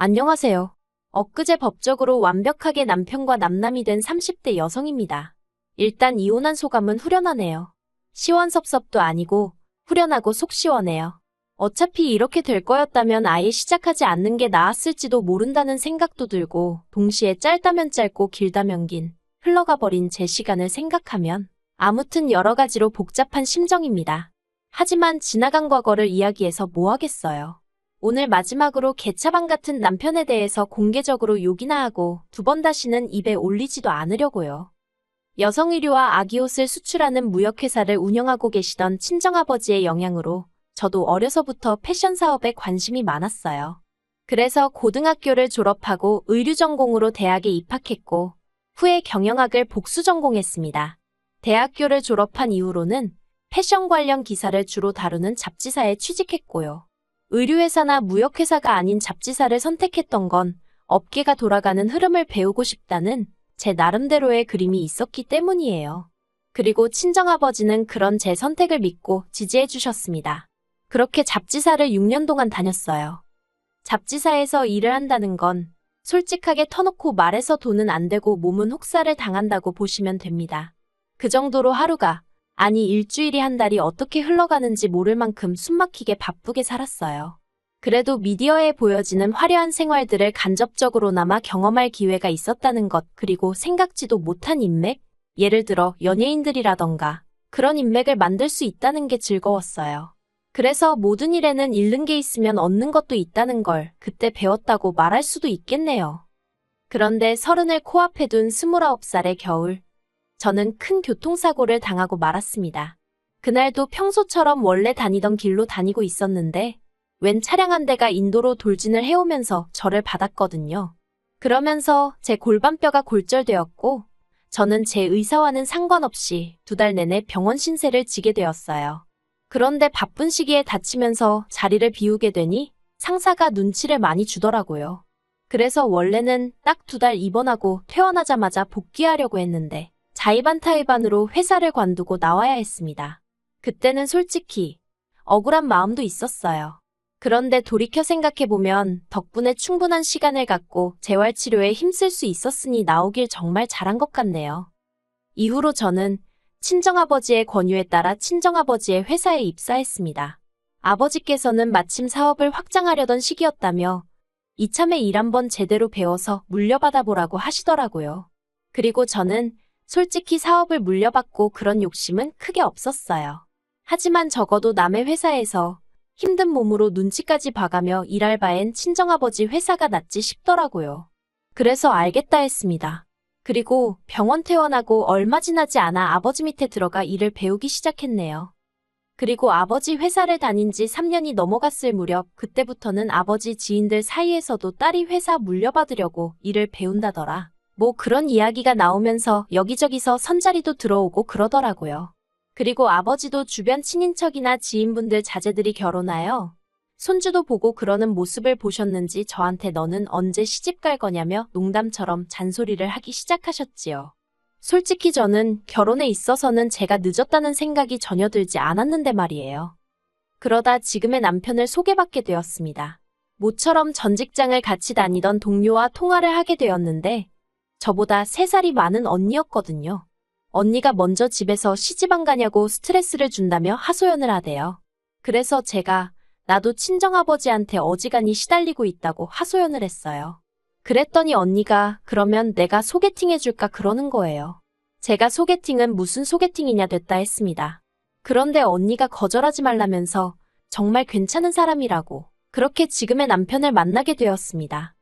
안녕하세요. 엊그제 법적으로 완벽하게 남편과 남남이 된 30대 여성입니다. 일단 이혼한 소감은 후련하네요. 시원섭섭도 아니고 후련하고 속 시원해요. 어차피 이렇게 될 거였다면 아예 시작하지 않는 게 나았을지도 모른다는 생각도 들고 동시에 짧다면 짧고 길다면 긴 흘러가 버린 제 시간을 생각하면 아무튼 여러 가지로 복잡한 심정입니다. 하지만 지나간 과거를 이야기해서 뭐 하겠어요. 오늘 마지막으로 개차반 같은 남편에 대해서 공개적으로 욕이나 하고 두 번 다시는 입에 올리지도 않으려고요. 여성 의류와 아기 옷을 수출하는 무역회사를 운영하고 계시던 친정아버지의 영향으로 저도 어려서부터 패션 사업에 관심이 많았어요. 그래서 고등학교를 졸업하고 의류 전공으로 대학에 입학했고 후에 경영학을 복수 전공했습니다. 대학교를 졸업한 이후로는 패션 관련 기사를 주로 다루는 잡지사에 취직했고요. 의류회사나 무역회사가 아닌 잡지사를 선택했던 건 업계가 돌아가는 흐름을 배우고 싶다는 제 나름대로의 그림이 있었기 때문이에요. 그리고 친정아버지는 그런 제 선택을 믿고 지지해 주셨습니다. 그렇게 잡지사를 6년 동안 다녔어요. 잡지사에서 일을 한다는 건 솔직하게 터놓고 말해서 돈은 안 되고 몸은 혹사를 당한다고 보시면 됩니다. 그 정도로 하루가 아니 일주일이 한 달이 어떻게 흘러가는지 모를 만큼 숨막히게 바쁘게 살았어요. 그래도 미디어에 보여지는 화려한 생활들을 간접적으로나마 경험할 기회가 있었다는 것 그리고 생각지도 못한 인맥, 예를 들어 연예인들이라던가 그런 인맥을 만들 수 있다는 게 즐거웠어요. 그래서 모든 일에는 잃는 게 있으면 얻는 것도 있다는 걸 그때 배웠다고 말할 수도 있겠네요. 그런데 30을 코앞에 둔 29살의 겨울, 저는 큰 교통사고를 당하고 말았습니다. 그날도 평소처럼 원래 다니던 길로 다니고 있었는데 웬 차량 한 대가 인도로 돌진을 해오면서 저를 받았거든요. 그러면서 제 골반뼈가 골절되었고 저는 제 의사와는 상관없이 2달 내내 병원 신세를 지게 되었어요. 그런데 바쁜 시기에 다치면서 자리를 비우게 되니 상사가 눈치를 많이 주더라고요. 그래서 원래는 딱 2달 입원하고 퇴원하자마자 복귀하려고 했는데 자의반타의반으로 회사를 관두고 나와야 했습니다. 그때는 솔직히 억울한 마음도 있었어요. 그런데 돌이켜 생각해보면 덕분에 충분한 시간을 갖고 재활치료에 힘쓸 수 있었으니 나오길 정말 잘한 것 같네요. 이후로 저는 친정아버지의 권유에 따라 친정아버지의 회사에 입사했습니다. 아버지께서는 마침 사업을 확장하려던 시기였다며 이참에 일 한번 제대로 배워서 물려받아 보라고 하시더라고요. 그리고 저는 솔직히 사업을 물려받고 그런 욕심은 크게 없었어요. 하지만 적어도 남의 회사에서 힘든 몸으로 눈치까지 봐가며 일할 바엔 친정아버지 회사가 낫지 싶더라고요. 그래서 알겠다 했습니다. 그리고 병원 퇴원하고 얼마 지나지 않아 아버지 밑에 들어가 일을 배우기 시작했네요. 그리고 아버지 회사를 다닌 지 3년이 넘어갔을 무렵 그때부터는 아버지 지인들 사이에서도 딸이 회사 물려받으려고 일을 배운다더라. 뭐 그런 이야기가 나오면서 여기저기서 선자리도 들어오고 그러더라고요. 그리고 아버지도 주변 친인척이나 지인분들 자제들이 결혼하여 손주도 보고 그러는 모습을 보셨는지 저한테 너는 언제 시집 갈 거냐며 농담처럼 잔소리를 하기 시작하셨지요. 솔직히 저는 결혼에 있어서는 제가 늦었다는 생각이 전혀 들지 않았는데 말이에요. 그러다 지금의 남편을 소개받게 되었습니다. 모처럼 전 직장을 같이 다니던 동료와 통화를 하게 되었는데 저보다 3살이 많은 언니였거든요. 언니가 먼저 집에서 시집 안 가냐고 스트레스를 준다며 하소연을 하대요. 그래서 제가 나도 친정아버지한테 어지간히 시달리고 있다고 하소연을 했어요. 그랬더니 언니가 그러면 내가 소개팅 해줄까 그러는 거예요. 제가 소개팅은 무슨 소개팅이냐 됐다 했습니다. 그런데 언니가 거절하지 말라면서 정말 괜찮은 사람이라고 그렇게 지금의 남편을 만나게 되었습니다.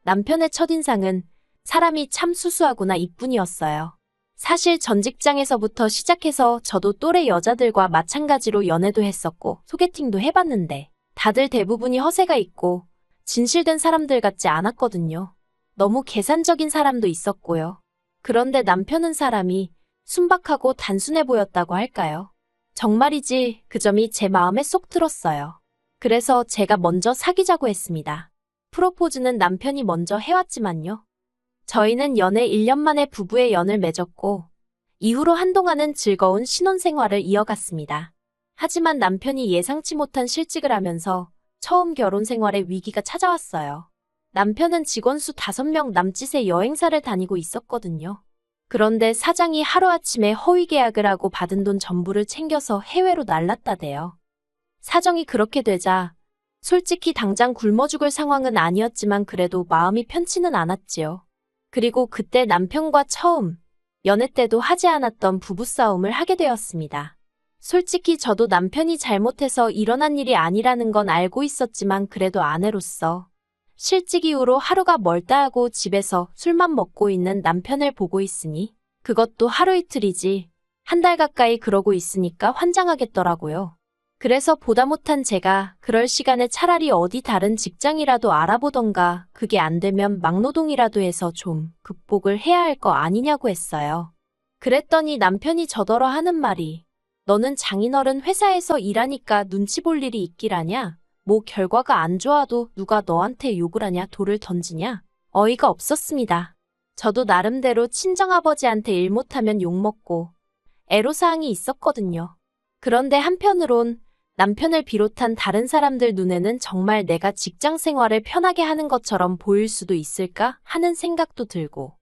남편의 첫인상은 사람이 참 수수하구나 이뿐이었어요. 사실 전 직장에서부터 시작해서 저도 또래 여자들과 마찬가지로 연애도 했었고 소개팅도 해봤는데 다들 대부분이 허세가 있고 진실된 사람들 같지 않았거든요. 너무 계산적인 사람도 있었고요. 그런데 남편은 사람이 순박하고 단순해 보였다고 할까요? 정말이지 그 점이 제 마음에 쏙 들었어요. 그래서 제가 먼저 사귀자고 했습니다. 프로포즈는 남편이 먼저 해왔지만요. 저희는 연애 1년 만에 부부의 연을 맺었고 이후로 한동안은 즐거운 신혼생활을 이어갔습니다. 하지만 남편이 예상치 못한 실직을 하면서 처음 결혼 생활에 위기가 찾아왔어요. 남편은 직원 수 5명 남짓의 여행사를 다니고 있었거든요. 그런데 사장이 하루아침에 허위 계약을 하고 받은 돈 전부를 챙겨서 해외로 날랐다대요. 사정이 그렇게 되자 솔직히 당장 굶어 죽을 상황은 아니었지만 그래도 마음이 편치는 않았지요. 그리고 그때 남편과 처음 연애 때도 하지 않았던 부부싸움을 하게 되었습니다. 솔직히 저도 남편이 잘못해서 일어난 일이 아니라는 건 알고 있었지만 그래도 아내로서 실직 이후로 하루가 멀다 하고 집에서 술만 먹고 있는 남편을 보고 있으니 그것도 하루 이틀이지 한 달 가까이 그러고 있으니까 환장하겠더라고요. 그래서 보다 못한 제가 그럴 시간에 차라리 어디 다른 직장이라도 알아보던가 그게 안 되면 막노동이라도 해서 좀 극복을 해야 할 거 아니냐고 했어요. 그랬더니 남편이 저더러 하는 말이 너는 장인어른 회사에서 일하니까 눈치 볼 일이 있기라냐? 뭐 결과가 안 좋아도 누가 너한테 욕을 하냐 돌을 던지냐? 어이가 없었습니다. 저도 나름대로 친정아버지한테 일 못하면 욕먹고 애로사항이 있었거든요. 그런데 한편으론 남편을 비롯한 다른 사람들 눈에는 정말 내가 직장 생활을 편하게 하는 것처럼 보일 수도 있을까 하는 생각도 들고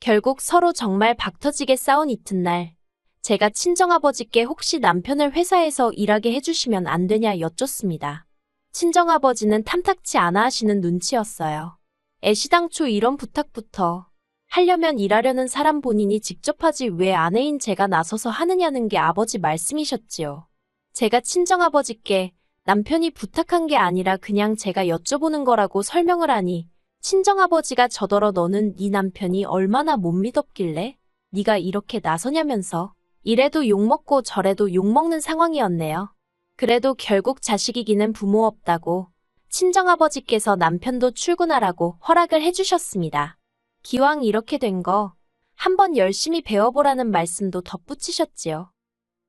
결국 서로 정말 박터지게 싸운 이튿날 제가 친정아버지께 혹시 남편을 회사에서 일하게 해주시면 안 되냐 여쭙습니다. 친정아버지는 탐탁치 않아 하시는 눈치였어요. 애시당초 이런 부탁부터 하려면 일하려는 사람 본인이 직접 하지 왜 아내인 제가 나서서 하느냐는 게 아버지 말씀이셨지요. 제가 친정아버지께 남편이 부탁한 게 아니라 그냥 제가 여쭤보는 거라고 설명을 하니 친정아버지가 저더러 너는 네 남편이 얼마나 못 믿었길래 네가 이렇게 나서냐면서 이래도 욕먹고 저래도 욕먹는 상황이었네요. 그래도 결국 자식이기는 부모 없다고 친정아버지께서 남편도 출근하라고 허락을 해주셨습니다. 기왕 이렇게 된 거 한번 열심히 배워보라는 말씀도 덧붙이셨지요.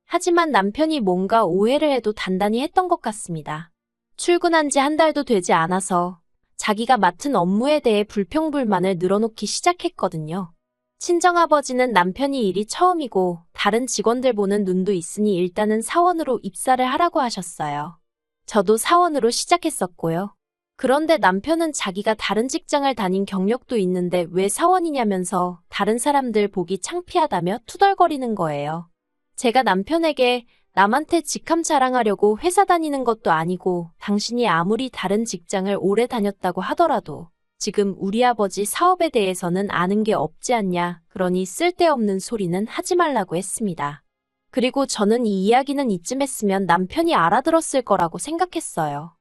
하지만 남편이 뭔가 오해를 해도 단단히 했던 것 같습니다. 출근한 지 한 달도 되지 않아서 자기가 맡은 업무에 대해 불평불만을 늘어놓기 시작했거든요. 친정아버지는 남편이 일이 처음이고 다른 직원들 보는 눈도 있으니 일단은 사원으로 입사를 하라고 하셨어요. 저도 사원으로 시작했었고요. 그런데 남편은 자기가 다른 직장을 다닌 경력도 있는데 왜 사원이냐면서 다른 사람들 보기 창피하다며 투덜거리는 거예요. 제가 남편에게 남한테 직함 자랑하려고 회사 다니는 것도 아니고 당신이 아무리 다른 직장을 오래 다녔다고 하더라도 지금 우리 아버지 사업에 대해서는 아는 게 없지 않냐. 그러니 쓸데없는 소리는 하지 말라고 했습니다. 그리고 저는 이 이야기는 이쯤 했으면 남편이 알아들었을 거라고 생각했어요.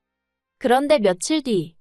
그런데 며칠 뒤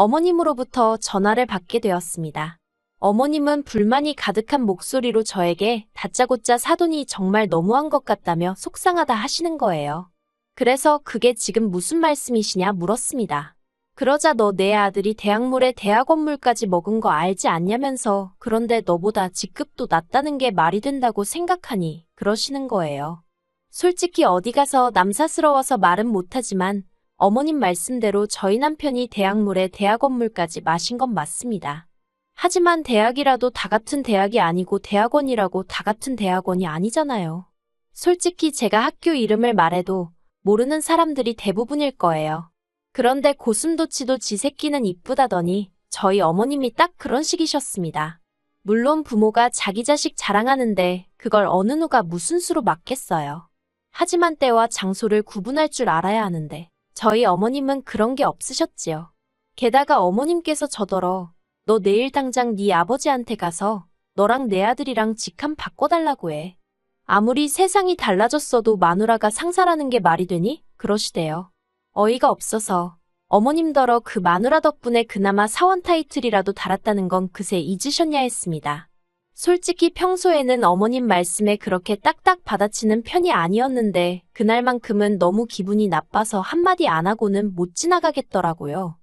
어머님으로부터 전화를 받게 되었습니다. 어머님은 불만이 가득한 목소리로 저에게 다짜고짜 사돈이 정말 너무한 것 같다며 속상하다 하시는 거예요. 그래서 그게 지금 무슨 말씀이시냐 물었습니다. 그러자 너 내 아들이 대학물에 대학원물까지 먹은 거 알지 않냐면서 그런데 너보다 직급도 낮다는 게 말이 된다고 생각하니 그러시는 거예요. 솔직히 어디 가서 남사스러워서 말은 못하지만 어머님 말씀대로 저희 남편이 대학물에 대학원물까지 마신 건 맞습니다. 하지만 대학이라도 다 같은 대학이 아니고 대학원이라고 다 같은 대학원이 아니잖아요. 솔직히 제가 학교 이름을 말해도 모르는 사람들이 대부분일 거예요. 그런데 고슴도치도 지 새끼는 이쁘다더니 저희 어머님이 딱 그런 식이셨습니다. 물론 부모가 자기 자식 자랑하는데 그걸 어느 누가 무슨 수로 막겠어요. 하지만 때와 장소를 구분할 줄 알아야 하는데 저희 어머님은 그런 게 없으셨지요. 게다가 어머님께서 저더러 너 내일 당장 네 아버지한테 가서 너랑 내 아들이랑 직함 바꿔달라고 해. 아무리 세상이 달라졌어도 마누라가 상사라는 게 말이 되니? 그러시대요. 어이가 없어서 어머님더러 그 마누라 덕분에 그나마 사원 타이틀이라도 달았다는 건 그새 잊으셨냐 했습니다. 솔직히 평소에는 어머님 말씀에 그렇게 딱딱 받아치는 편이 아니었는데 그날만큼은 너무 기분이 나빠서 한마디 안 하고는 못 지나가겠더라고요.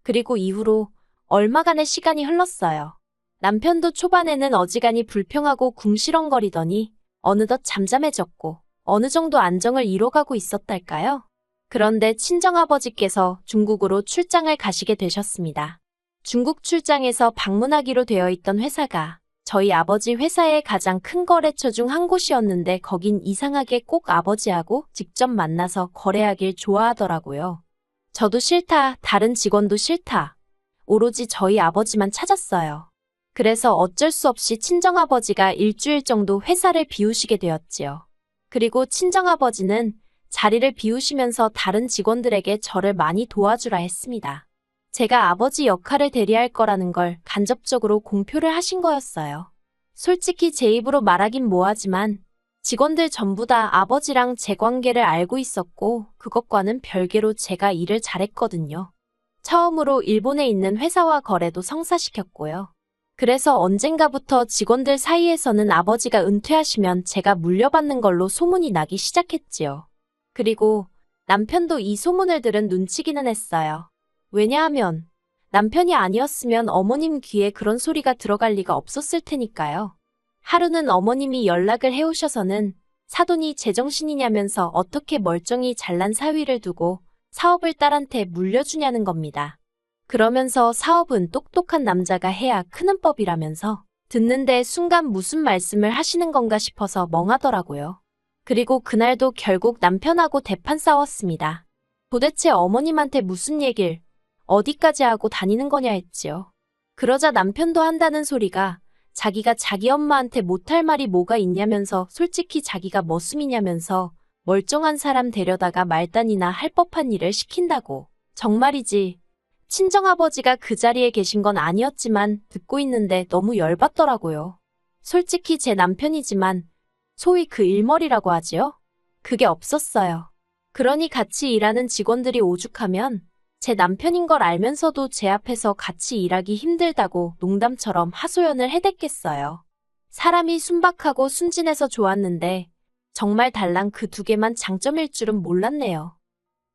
그리고 이후로 얼마간의 시간이 흘렀어요. 남편도 초반에는 어지간히 불평하고 궁시렁거리더니 어느덧 잠잠해졌고 어느 정도 안정을 이뤄가고 있었달까요? 그런데 친정아버지께서 중국으로 출장을 가시게 되셨습니다. 중국 출장에서 방문하기로 되어 있던 회사가 저희 아버지 회사의 가장 큰 거래처 중 한 곳이었는데 거긴 이상하게 꼭 아버지하고 직접 만나서 거래하길 좋아하더라고요. 저도 싫다, 다른 직원도 싫다. 오로지 저희 아버지만 찾았어요. 그래서 어쩔 수 없이 친정아버지가 일주일 정도 회사를 비우시게 되었지요. 그리고 친정아버지는 자리를 비우시면서 다른 직원들에게 저를 많이 도와주라 했습니다. 제가 아버지 역할을 대리할 거라는 걸 간접적으로 공표를 하신 거였어요. 솔직히 제 입으로 말하긴 뭐하지만 직원들 전부 다 아버지랑 제 관계를 알고 있었고 그것과는 별개로 제가 일을 잘했거든요. 처음으로 일본에 있는 회사와 거래도 성사시켰고요. 그래서 언젠가부터 직원들 사이에서는 아버지가 은퇴하시면 제가 물려받는 걸로 소문이 나기 시작했지요. 그리고 남편도 이 소문을 들은 눈치기는 했어요. 왜냐하면 남편이 아니었으면 어머님 귀에 그런 소리가 들어갈 리가 없었을 테니까요. 하루는 어머님이 연락을 해오셔서는 사돈이 제정신이냐면서 어떻게 멀쩡히 잘난 사위를 두고 사업을 딸한테 물려주냐는 겁니다. 그러면서 사업은 똑똑한 남자가 해야 크는 법이라면서 듣는데 순간 무슨 말씀을 하시는 건가 싶어서 멍하더라고요. 그리고 그날도 결국 남편하고 대판 싸웠습니다. 도대체 어머님한테 무슨 얘길 어디까지 하고 다니는 거냐 했지요. 그러자 남편도 한다는 소리가 자기가 자기 엄마한테 못할 말이 뭐가 있냐면서 솔직히 자기가 머슴이냐면서 멀쩡한 사람 데려다가 말단이나 할 법한 일을 시킨다고. 정말이지. 친정아버지가 그 자리에 계신 건 아니었지만 듣고 있는데 너무 열받더라고요. 솔직히 제 남편이지만 소위 그 일머리라고 하지요? 그게 없었어요. 그러니 같이 일하는 직원들이 오죽하면 제 남편인 걸 알면서도 제 앞에서 같이 일하기 힘들다고 농담처럼 하소연을 해댔겠어요. 사람이 순박하고 순진해서 좋았는데 정말 달랑 그 두 개만 장점일 줄은 몰랐네요.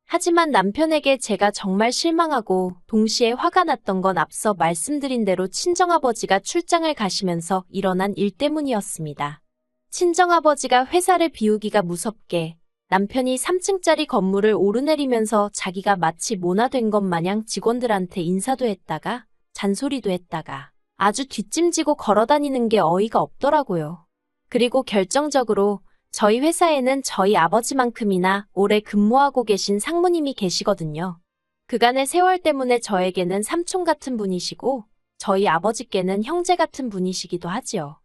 하지만 남편에게 제가 정말 실망하고 동시에 화가 났던 건 앞서 말씀드린 대로 친정아버지가 출장을 가시면서 일어난 일 때문이었습니다. 친정아버지가 회사를 비우기가 무섭게 남편이 3층짜리 건물을 오르내리면서 자기가 마치 모나된 것 마냥 직원들한테 인사도 했다가 잔소리도 했다가 아주 뒷짐지고 걸어다니는 게 어이가 없더라고요. 그리고 결정적으로 저희 회사에는 저희 아버지만큼이나 오래 근무하고 계신 상무님이 계시거든요. 그간의 세월 때문에 저에게는 삼촌 같은 분이시고 저희 아버지께는 형제 같은 분이시기도 하지요.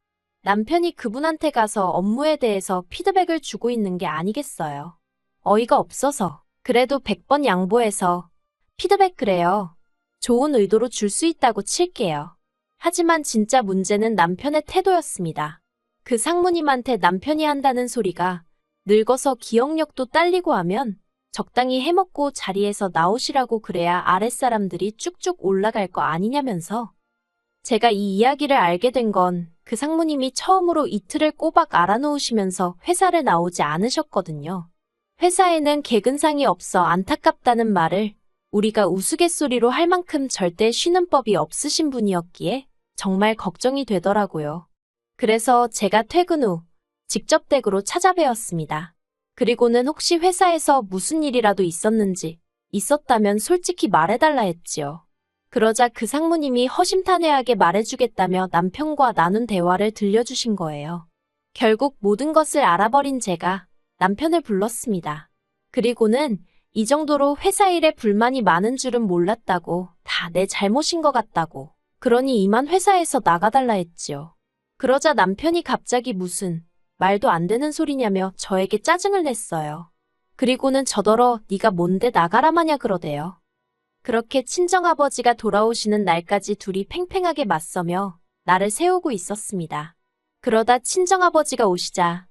남편이 그분한테 가서 업무에 대해서 피드백을 주고 있는 게 아니겠어요. 어이가 없어서 그래도 100번 양보해서 피드백 그래요. 좋은 의도로 줄 수 있다고 칠게요. 하지만 진짜 문제는 남편의 태도였습니다. 그 상무님한테 남편이 한다는 소리가 늙어서 기억력도 딸리고 하면 적당히 해먹고 자리에서 나오시라고 그래야 아랫사람들이 쭉쭉 올라갈 거 아니냐면서. 제가 이 이야기를 알게 된 건 그 상무님이 처음으로 이틀을 꼬박 알아놓으시면서 회사를 나오지 않으셨거든요. 회사에는 개근상이 없어 안타깝다는 말을 우리가 우스갯소리로 할 만큼 절대 쉬는 법이 없으신 분이었기에 정말 걱정이 되더라고요. 그래서 제가 퇴근 후 직접 댁으로 찾아뵈었습니다. 그리고는 혹시 회사에서 무슨 일이라도 있었는지 있었다면 솔직히 말해달라 했지요. 그러자 그 상무님이 허심탄회하게 말해주겠다며 남편과 나눈 대화를 들려주신 거예요. 결국 모든 것을 알아버린 제가 남편을 불렀습니다. 그리고는 이 정도로 회사 일에 불만이 많은 줄은 몰랐다고, 다 내 잘못인 것 같다고, 그러니 이만 회사에서 나가달라 했지요. 그러자 남편이 갑자기 무슨 말도 안 되는 소리냐며 저에게 짜증을 냈어요. 그리고는 저더러 네가 뭔데 나가라 마냐 그러대요. 그렇게 친정아버지가 돌아오시는 날까지 둘이 팽팽하게 맞서며 나를 세우고 있었습니다. 그러다 친정아버지가 오시자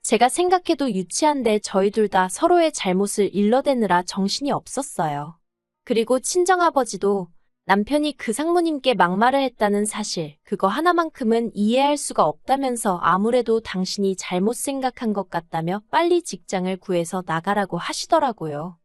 제가 생각해도 유치한데 저희 둘 다 서로의 잘못을 일러대느라 정신이 없었어요. 그리고 친정아버지도 남편이 그 상무님께 막말을 했다는 사실, 그거 하나만큼은 이해할 수가 없다면서 아무래도 당신이 잘못 생각한 것 같다며 빨리 직장을 구해서 나가라고 하시더라고요.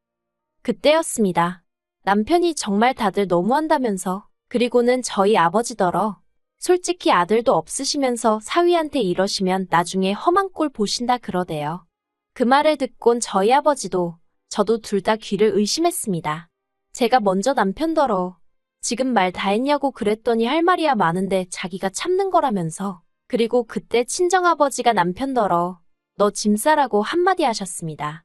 그때였습니다. 남편이 정말 다들 너무한다면서, 그리고는 저희 아버지더러 솔직히 아들도 없으시면서 사위한테 이러시면 나중에 험한 꼴 보신다 그러대요. 그 말을 듣곤 저희 아버지도 저도 둘 다 귀를 의심했습니다. 제가 먼저 남편더러 지금 말 다 했냐고 그랬더니 할 말이야 많은데 자기가 참는 거라면서. 그리고 그때 친정아버지가 남편더러 너 짐 싸라고 한마디 하셨습니다.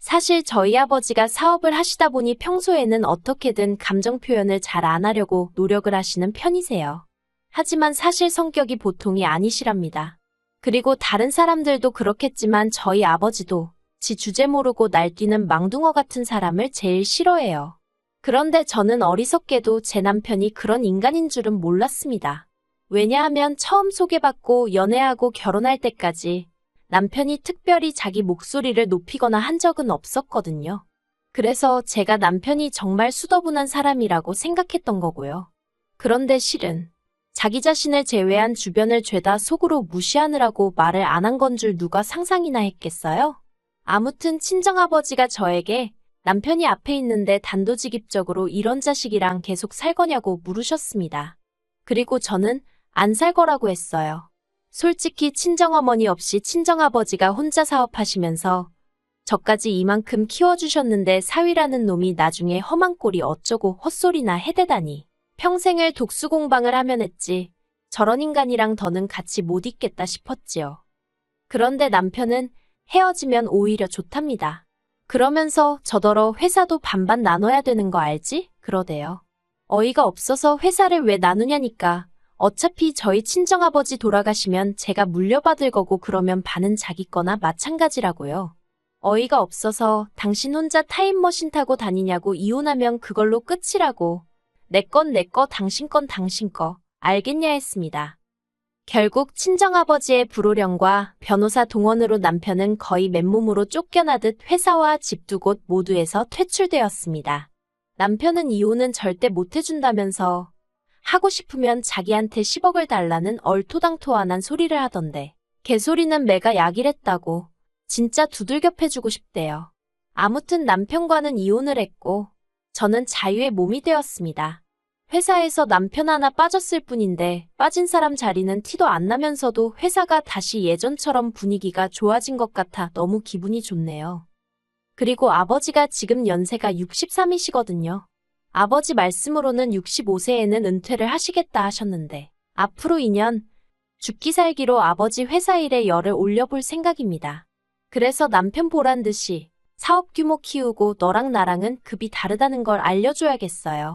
사실 저희 아버지가 사업을 하시다 보니 평소에는 어떻게든 감정 표현을 잘 안 하려고 노력을 하시는 편이세요. 하지만 사실 성격이 보통이 아니시랍니다. 그리고 다른 사람들도 그렇겠지만 저희 아버지도 지 주제 모르고 날뛰는 망둥어 같은 사람을 제일 싫어해요. 그런데 저는 어리석게도 제 남편이 그런 인간인 줄은 몰랐습니다. 왜냐하면 처음 소개받고 연애하고 결혼할 때까지 남편이 특별히 자기 목소리를 높이거나 한 적은 없었거든요. 그래서 제가 남편이 정말 수더분한 사람이라고 생각했던 거고요. 그런데 실은 자기 자신을 제외한 주변을 죄다 속으로 무시하느라고 말을 안 한 건 줄 누가 상상이나 했겠어요? 아무튼 친정아버지가 저에게 남편이 앞에 있는데 단도직입적으로 이런 자식이랑 계속 살 거냐고 물으셨습니다. 그리고 저는 안 살 거라고 했어요. 솔직히 친정어머니 없이 친정아버지가 혼자 사업하시면서 저까지 이만큼 키워주셨는데 사위라는 놈이 나중에 험한 꼴이 어쩌고 헛소리나 해대다니. 평생을 독수공방을 하면 했지. 저런 인간이랑 더는 같이 못 있겠다 싶었지요. 그런데 남편은 헤어지면 오히려 좋답니다. 그러면서 저더러 회사도 반반 나눠야 되는 거 알지? 그러대요. 어이가 없어서 회사를 왜 나누냐니까. 어차피 저희 친정아버지 돌아가시면 제가 물려받을 거고 그러면 반은 자기 거나 마찬가지라고요. 어이가 없어서 당신 혼자 타임머신 타고 다니냐고 이혼하면 그걸로 끝이라고. 내 건 내 거, 당신 건 당신 거. 알겠냐 했습니다. 결국 친정아버지의 불호령과 변호사 동원으로 남편은 거의 맨몸으로 쫓겨나듯 회사와 집 두 곳 모두에서 퇴출되었습니다. 남편은 이혼은 절대 못 해준다면서 하고 싶으면 자기한테 10억을 달라는 얼토당토안한 소리를 하던데 개소리는 매가 약이랬다고 진짜 두들겨 패주고 싶대요. 아무튼 남편과는 이혼을 했고 저는 자유의 몸이 되었습니다. 회사에서 남편 하나 빠졌을 뿐인데 빠진 사람 자리는 티도 안 나면서도 회사가 다시 예전처럼 분위기가 좋아진 것 같아 너무 기분이 좋네요. 그리고 아버지가 지금 연세가 63이시거든요. 아버지 말씀으로는 65세에는 은퇴를 하시겠다 하셨는데 앞으로 2년 죽기 살기로 아버지 회사 일에 열을 올려볼 생각입니다. 그래서 남편 보란 듯이 사업 규모 키우고 너랑 나랑은 급이 다르다는 걸 알려줘야겠어요.